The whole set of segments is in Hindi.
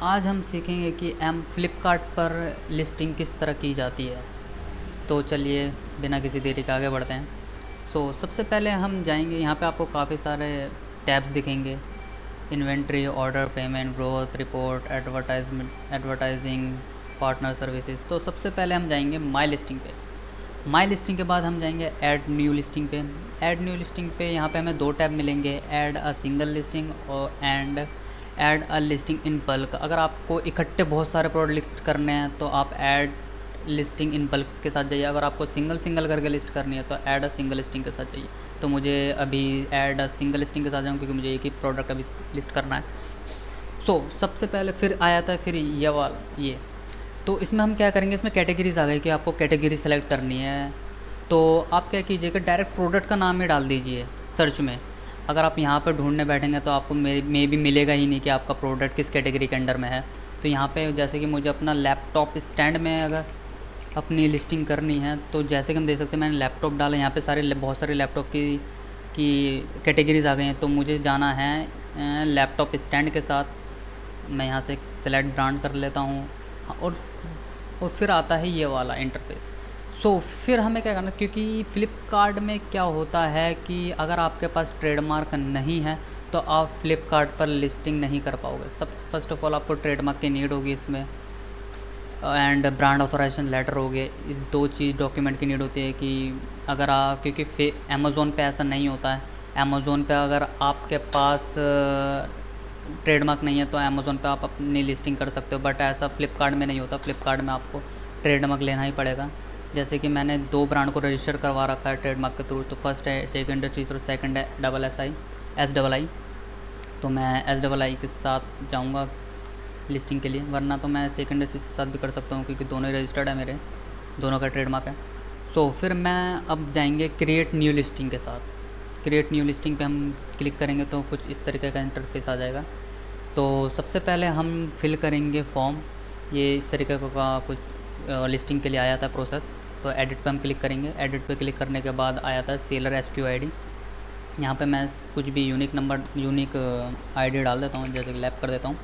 आज हम सीखेंगे कि फ्लिपकार्ट पर लिस्टिंग किस तरह की जाती है। तो चलिए बिना किसी देरी के आगे बढ़ते हैं। सबसे पहले हम जाएंगे, यहाँ पे आपको काफ़ी सारे टैब्स दिखेंगे। Inventory, order, payment, growth, report, advertising, partner services. तो सबसे पहले हम जाएंगे माई लिस्टिंग पे। माई लिस्टिंग के बाद हम जाएंगे ऐड न्यू लिस्टिंग पे। ऐड न्यू लिस्टिंग पे यहाँ पे हमें दो टैब मिलेंगे, ऐड अ सिंगल लिस्टिंग और and add a listing in bulk. अगर आपको इकट्ठे बहुत सारे प्रोडक्ट लिस्ट करने हैं तो आप ऐड लिस्टिंग इन बल्क के साथ जाइए। अगर आपको सिंगल सिंगल करके लिस्ट करनी है तो ऐड अ सिंगल लिस्टिंग के साथ चाहिए। तो मुझे अभी ऐड अ सिंगल लिस्टिंग के साथ जाऊँ क्योंकि मुझे एक ही प्रोडक्ट अभी लिस्ट करना है। सबसे पहले फिर आया था फिर ये तो इसमें हम क्या करेंगे, इसमें कैटेगरीज आ गई कि आपको कैटेगरी सेलेक्ट करनी है। तो आप क्या कीजिएगा, डायरेक्ट प्रोडक्ट का नाम ही डाल दीजिए सर्च में। अगर आप यहाँ पर ढूंढने बैठेंगे तो आपको मे भी मिलेगा ही नहीं कि आपका प्रोडक्ट किस कैटेगरी के अंडर में है। तो यहाँ पे जैसे कि मुझे अपना लैपटॉप स्टैंड में अगर अपनी लिस्टिंग करनी है तो जैसे कि हम देख सकते हैं, मैंने लैपटॉप डाला। यहाँ पे बहुत सारे लैपटॉप की कैटेगरीज आ गई हैं। तो मुझे जाना है लैपटॉप स्टैंड के साथ। मैं यहाँ से सेलेक्ट ब्रांड कर लेता हूँ और फिर आता है ये वाला इंटरफेस। फिर हमें क्या करना, क्योंकि फ़्लिपकार्ट में क्या होता है कि अगर आपके पास ट्रेडमार्क नहीं है तो आप फ़्लिपकार्ट पर लिस्टिंग नहीं कर पाओगे। फर्स्ट ऑफ ऑल आपको ट्रेडमार्क की नीड होगी इसमें, एंड ब्रांड ऑथराइजेशन लेटर हो गए। इस दो चीज़ डॉक्यूमेंट की नीड होती है कि अगर आप, क्योंकि अमेज़ोन पे ऐसा नहीं होता है। अमेज़ोन पे अगर आपके पास ट्रेडमार्क नहीं है तो अमेज़ोन पे आप अपनी लिस्टिंग कर सकते हो, बट ऐसा फ़्लिपकार्ट में नहीं होता। फ़्लिपकार्ट में आपको ट्रेडमार्क लेना ही पड़ेगा। जैसे कि मैंने दो ब्रांड को रजिस्टर करवा रखा है ट्रेडमार्क के थ्रू। तो फर्स्ट है सेकंड चीज़ और सेकंड है SSI। तो मैं SSI के साथ जाऊंगा लिस्टिंग के लिए, वरना तो मैं सेकंड चीज़ के साथ भी कर सकता हूँ क्योंकि दोनों ही रजिस्टर्ड है मेरे, दोनों का ट्रेडमार्क है। फिर मैं अब जाएंगे क्रिएट न्यू लिस्टिंग के साथ। क्रिएट न्यू लिस्टिंग पे हम क्लिक करेंगे तो कुछ इस तरीके का इंटरफेस आ जाएगा। तो सबसे पहले हम फिल करेंगे फॉर्म। ये इस तरीके का कुछ लिस्टिंग के लिए आया था प्रोसेस। तो एडिट पे हम क्लिक करेंगे। एडिट पे क्लिक करने के बाद आया था सेलर SQID। यहाँ पे मैं कुछ भी यूनिक ID डाल देता हूँ, जैसे कि लैब कर देता हूँ,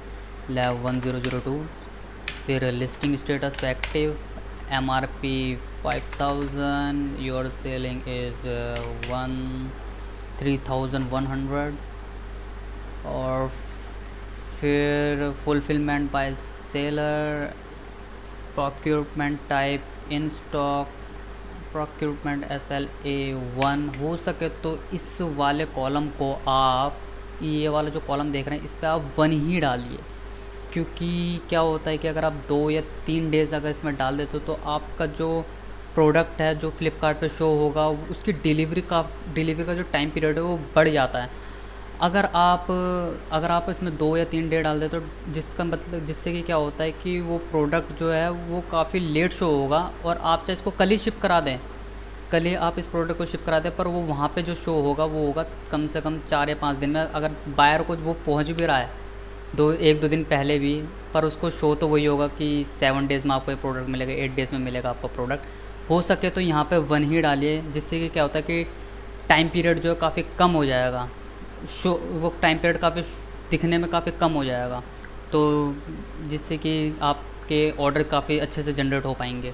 लैब 1002। फिर लिस्टिंग स्टेटस पे active, MRP 5000, your selling is 3100। और फिर fulfilment bye seller, procurement type in stock, procurement SLA1। हो सके तो इस वाले कॉलम को आप, ये वाला जो कॉलम देख रहे हैं इस पर आप 1 ही डालिए। क्योंकि क्या होता है कि अगर आप 2 या 3 डेज़ अगर इसमें डाल देते हो तो आपका जो प्रोडक्ट है जो फ़्लिपकार्ट पे शो होगा उसकी डिलीवरी का जो टाइम पीरियड है वो बढ़ जाता है। अगर आप इसमें 2 या 3 डे डाल देते तो जिसका मतलब, जिससे कि क्या होता है कि वो प्रोडक्ट जो है वो काफ़ी लेट शो होगा। और आप चाहे इसको कल ही शिप करा दें, कल ही आप इस प्रोडक्ट को शिप करा दें, पर वो वहाँ पे जो शो होगा वो होगा कम से कम 4 या 5 दिन में। अगर बायर को वो पहुँच भी रहा है 1-2 दिन पहले भी, पर उसको शो तो वही होगा कि 7 डेज़ में आपको ये प्रोडक्ट मिलेगा, 8 डेज़ में मिलेगा आपका प्रोडक्ट। हो सके तो यहाँ पे 1 ही डालिए, जिससे कि क्या होता है कि टाइम पीरियड जो है काफ़ी कम हो जाएगा। वो टाइम पीरियड काफ़ी दिखने में काफ़ी कम हो जाएगा, तो जिससे कि आपके ऑर्डर काफ़ी अच्छे से जनरेट हो पाएंगे।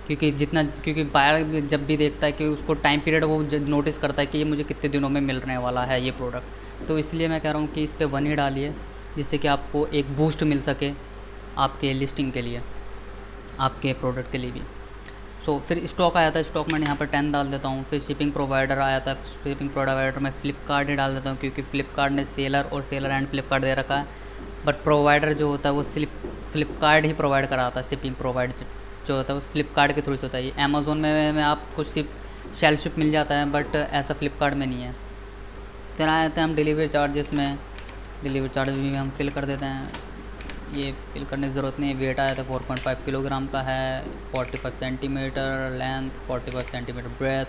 क्योंकि बायर जब भी देखता है कि उसको टाइम पीरियड वो नोटिस करता है कि ये मुझे कितने दिनों में मिलने वाला है ये प्रोडक्ट। तो इसलिए मैं कह रहा हूँ कि इस पे 1 ही डालिए, जिससे कि आपको एक बूस्ट मिल सके आपके लिस्टिंग के लिए, आपके प्रोडक्ट के लिए भी। फिर स्टॉक आया था, स्टॉक मैंने यहाँ पर 10 डाल देता हूँ। फिर शिपिंग प्रोवाइडर आया था, शिपिंग प्रोवाइडर में फ़्लिपकार्ट ही डाल देता हूँ क्योंकि फ़्लिपकार्ट ने सेलर और सेलर एंड फ़्लिपकार्ट दे रखा है। बट प्रोवाइडर जो होता है वो सिर्फ फ़्लिपकार्ट ही प्रोवाइड कराता है। शिपिंग प्रोवाइड जो होता है वो फ़्लिपकार्ट के थ्रू से होता है। ये अमेज़ोन में आपको शेल शिप मिल जाता है, बट ऐसा फ़्लिपकार्ट में नहीं है। फिर आए थे हम डिलीवरी चार्जेस में। डिलीवरी चार्ज भी हम फिल कर देते हैं, ये फिल करने की ज़रूरत नहीं है। वेट आया था 4.5 किलोग्राम का है, 45 centimetre length, 45 centimetre breath,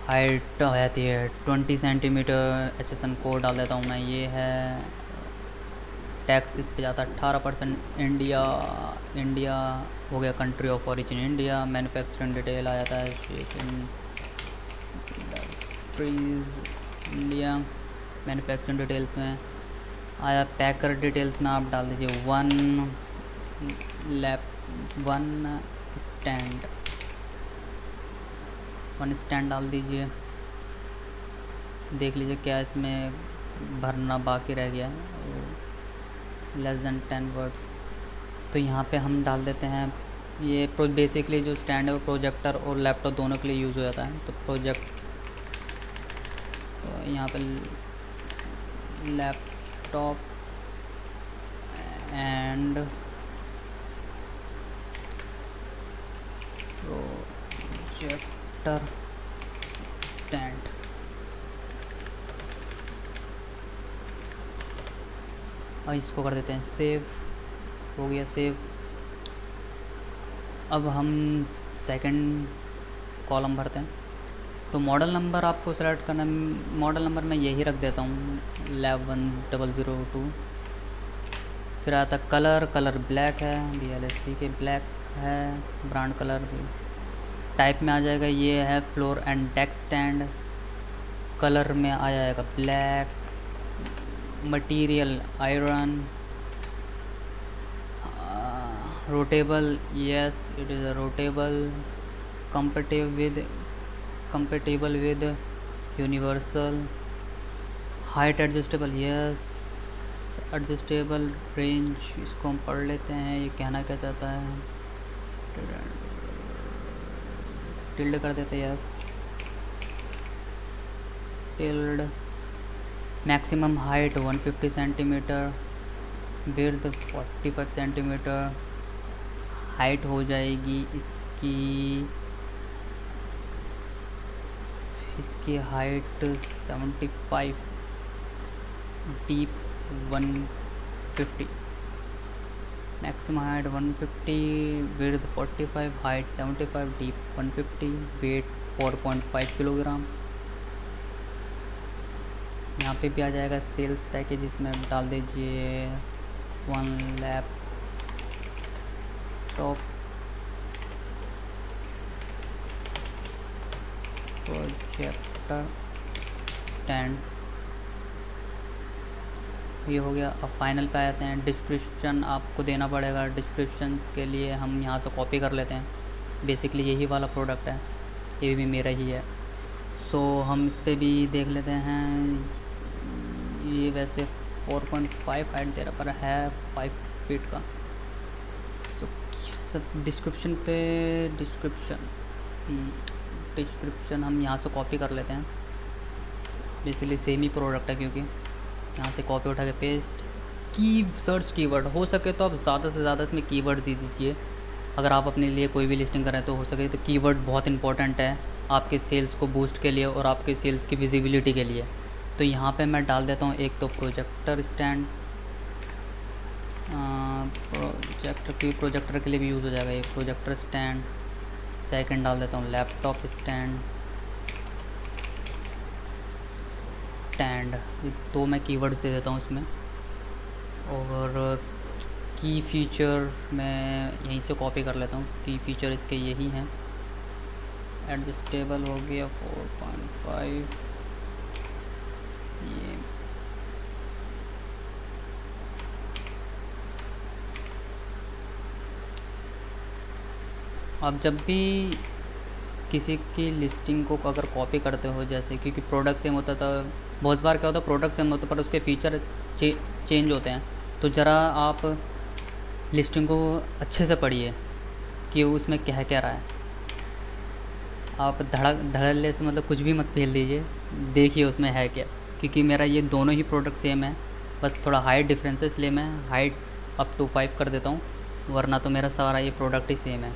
height रहती है 20 सेंटीमीटर। HSN कोड डाल देता हूँ मैं, ये है। टैक्स इस पे जाता है 18%। इंडिया हो गया, country of origin India. Manufacturing detail आ जाता है इंडस्ट्रीज़ इंडिया। मैन्युफैक्चरिंग डिटेल्स में आया पैकर डिटेल्स में आप डाल दीजिए 1 स्टैंड डाल दीजिए। देख लीजिए क्या इसमें भरना बाकी रह गया है, लेस देन 10 वर्ड्स। तो यहाँ पे हम डाल देते हैं ये बेसिकली जो स्टैंड है वो प्रोजेक्टर और लैपटॉप दोनों के लिए यूज़ हो जाता है। तो तो यहाँ पे लैपटॉप एंड प्रोजेक्टर स्टैंड। और इसको कर देते हैं सेव। हो गया सेव। अब हम सेकंड कॉलम भरते हैं। तो मॉडल नंबर आपको सेलेक्ट करना है। मॉडल नंबर मैं यही रख देता हूँ 11002। फिर आता कलर ब्लैक है, BLSC के ब्लैक है, ब्रांड कलर भी। टाइप में आ जाएगा ये है floor and desk stand. Colour में आ जाएगा black. Material iron. Rotatable, yes it is a rotatable, compatible with universal, height adjustable, yes adjustable range। इसको हम पढ़ लेते हैं ये कहना क्या चाहता है। टिल्ड कर देते हैं, yes tilt. Maximum height 150 centimetre, width 45 centimetre. Height हो जाएगी इसकी height 75, deep 150। Maximum height 150, width 45, height 75, deep 150, weight 4.5 kilogram. यहाँ पे भी आ जाएगा सेल्स पैकेज। इसमें डाल दीजिए 1 लैपटॉप प्रोजेक्टर स्टैंड। ये हो गया। अब फाइनल पे आते हैं। डिस्क्रिप्शन आपको देना पड़ेगा। डिस्क्रिप्शन के लिए हम यहाँ से कॉपी कर लेते हैं। बेसिकली यही वाला प्रोडक्ट है, ये भी मेरा ही है। सो हम इस पर भी देख लेते हैं। ये वैसे 4.5 हाइट दे रहा पर है 5 फीट का। तो सब डिस्क्रिप्शन पे डिस्क्रिप्शन हम यहाँ से कॉपी कर लेते हैं। बेसिकली सेम ही प्रोडक्ट है, क्योंकि यहाँ से कॉपी उठा के पेस्ट। सर्च कीवर्ड हो सके तो आप ज़्यादा से ज़्यादा इसमें कीवर्ड दे दीजिए। अगर आप अपने लिए कोई भी लिस्टिंग करें तो हो सके तो कीवर्ड बहुत इंपॉर्टेंट है आपके सेल्स को बूस्ट के लिए और आपके सेल्स की विजिबिलिटी के लिए। तो यहाँ पे मैं डाल देता हूँ एक तो प्रोजेक्टर स्टैंड। प्रोजेक्टर के लिए भी यूज़ हो जाएगा ये प्रोजेक्टर स्टैंड। सेकंड डाल देता हूँ लैपटॉप स्टैंड। ये दो मैं कीवर्ड्स दे देता हूँ उसमें। और की फीचर मैं यहीं से कॉपी कर लेता हूँ। की फीचर इसके यही हैं। एडजस्टेबल हो गया 4.5। ये आप जब भी किसी की लिस्टिंग को अगर कॉपी करते हो, जैसे क्योंकि प्रोडक्ट सेम होता था, बहुत बार क्या होता है प्रोडक्ट सेम होता है पर उसके फीचर चेंज होते हैं। तो ज़रा आप लिस्टिंग को अच्छे से पढ़िए कि उसमें क्या क्या रहा है। आप धड़ल्ले से मतलब कुछ भी मत फेल दीजिए, देखिए उसमें है क्या। क्योंकि मेरा ये दोनों ही प्रोडक्ट सेम है, बस थोड़ा हाइट डिफरेंस है, इसलिए मैं हाइट अप टू 5 कर देता हूँ, वरना तो मेरा सारा ये प्रोडक्ट ही सेम है।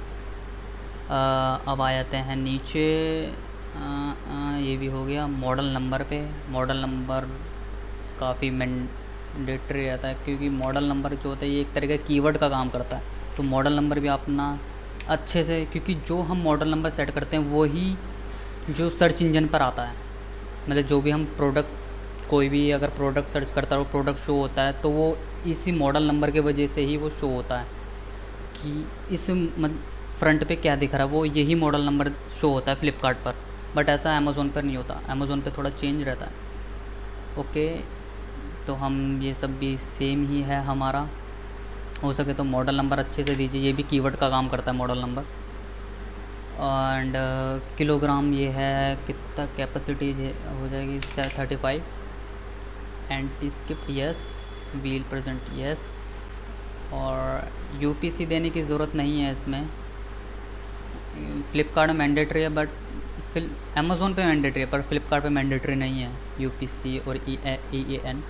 अब आ जाते हैं नीचे। ये भी हो गया। मॉडल नंबर पे। मॉडल नंबर काफ़ी मैंडेटरी रहता है, क्योंकि मॉडल नंबर जो होता है ये एक तरह का कीवर्ड का काम करता है। तो मॉडल नंबर भी अपना अच्छे से, क्योंकि जो हम मॉडल नंबर सेट करते हैं वही जो सर्च इंजन पर आता है। मतलब जो भी हम प्रोडक्ट्स, कोई भी अगर प्रोडक्ट सर्च करता है वो प्रोडक्ट शो होता है, तो वो इसी मॉडल नंबर के वजह से ही वो शो होता है कि इस फ्रंट पे क्या दिख रहा है, वो यही मॉडल नंबर शो होता है फ्लिपकार्ट पर। बट ऐसा अमेज़ोन पर नहीं होता, अमेज़ोन पे थोड़ा चेंज रहता है। ओके, तो हम ये सब भी सेम ही है हमारा। हो सके तो मॉडल नंबर अच्छे से दीजिए, ये भी कीवर्ड का काम करता है मॉडल नंबर। एंड किलोग्राम ये है, कितना कैपेसिटी हो जाएगी 35। Anti skip yes, wheel present yes. और यूपीसी देने की ज़रूरत नहीं है इसमें, फ़्लिपकार्ट में मैंडेटरी है, बट फिर अमेज़ोन पे मैंडेटरी है पर फ्लिपकार्ट पे मैंडेटरी नहीं है यूपीसी और EAN।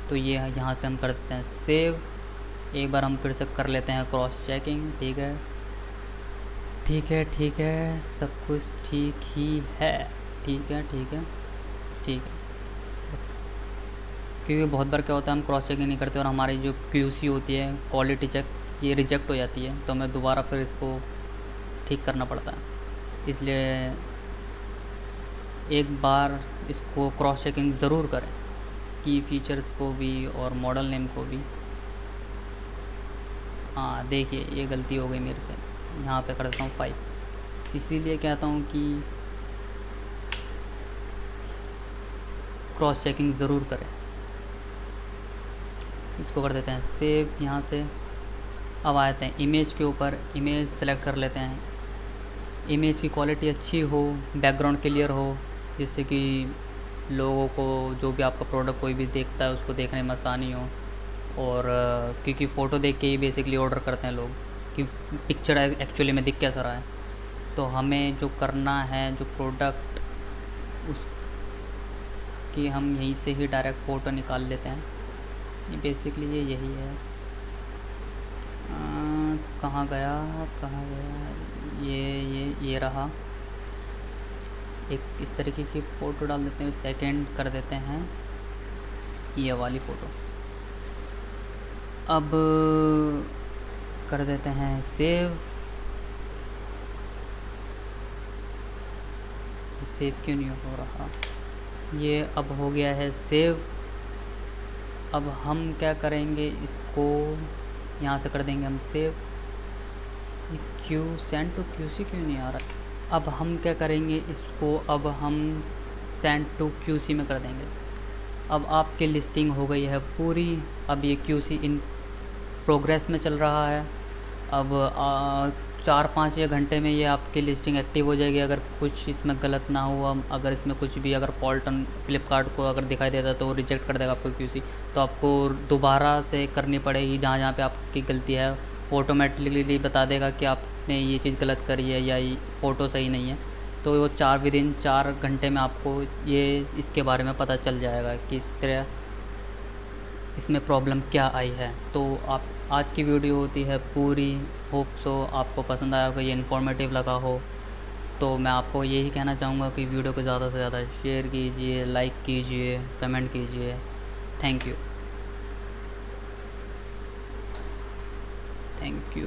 तो ये यहाँ पे हम कर देते हैं सेव। एक बार हम फिर से कर लेते हैं क्रॉस चेकिंग। ठीक है ठीक है ठीक है, सब कुछ ठीक ही है। ठीक है ठीक है ठीक है, क्योंकि बहुत बार क्या होता है हम क्रॉस चेकिंग नहीं करते और हमारी जो QC होती है, क्वालिटी चेक, ये रिजेक्ट हो जाती है, तो हमें दोबारा फिर इसको ठीक करना पड़ता है। इसलिए एक बार इसको क्रॉस चेकिंग ज़रूर करें, की फीचर्स को भी और मॉडल नेम को भी। हाँ देखिए ये गलती हो गई मेरे से, यहाँ पे कर देता हूँ 5। इसीलिए कहता हूँ कि क्रॉस चेकिंग ज़रूर करें। इसको कर देते हैं सेव यहाँ से। अब आते हैं इमेज के ऊपर, इमेज सेलेक्ट कर लेते हैं। इमेज की क्वालिटी अच्छी हो, बैकग्राउंड क्लियर हो, जिससे कि लोगों को, जो भी आपका प्रोडक्ट कोई भी देखता है उसको देखने में आसानी हो। और क्योंकि फ़ोटो देख के ही बेसिकली ऑर्डर करते हैं लोग कि पिक्चर एक्चुअली में दिख कैसा रहा है। तो हमें जो करना है, जो प्रोडक्ट उसकी हम यहीं से ही डायरेक्ट फ़ोटो निकाल लेते हैं। ये बेसिकली ये यही है। कहाँ गया कहाँ गया, ये रहा। एक इस तरीके की फ़ोटो डाल देते हैं, सेकंड कर देते हैं ये वाली फ़ोटो। अब कर देते हैं सेव। सेव क्यों नहीं हो रहा, ये अब हो गया है सेव। अब हम क्या करेंगे, इसको यहाँ से कर देंगे हम सेव। सेंड टू QC क्यों नहीं आ रहा। अब हम क्या करेंगे, इसको अब हम सेंड टू QC में कर देंगे। अब आपकी लिस्टिंग हो गई है पूरी। अब ये QC इन प्रोग्रेस में चल रहा है। अब 4-5 या घंटे में ये आपकी लिस्टिंग एक्टिव हो जाएगी। अगर कुछ इसमें गलत ना हुआ, अगर इसमें कुछ भी अगर फॉल्ट फ्लिपकार्ट को अगर दिखाई देता तो वो रिजेक्ट कर देगा आपको QC। तो आपको दोबारा से करनी पड़ेगी, जहाँ जहाँ पे आपकी गलती है ऑटोमेटिकली बता देगा कि आपने ये चीज़ गलत करी है या ये फ़ोटो सही नहीं है। तो वो 4 घंटे में आपको ये इसके बारे में पता चल जाएगा कि इस तरह इसमें प्रॉब्लम क्या आई है। तो आप आज की वीडियो होती है पूरी। होप सो आपको पसंद आया होगा, ये इन्फॉर्मेटिव लगा हो। तो मैं आपको यही कहना चाहूँगा कि वीडियो को ज़्यादा से ज़्यादा शेयर कीजिए, लाइक कीजिए, कमेंट कीजिए। Thank you.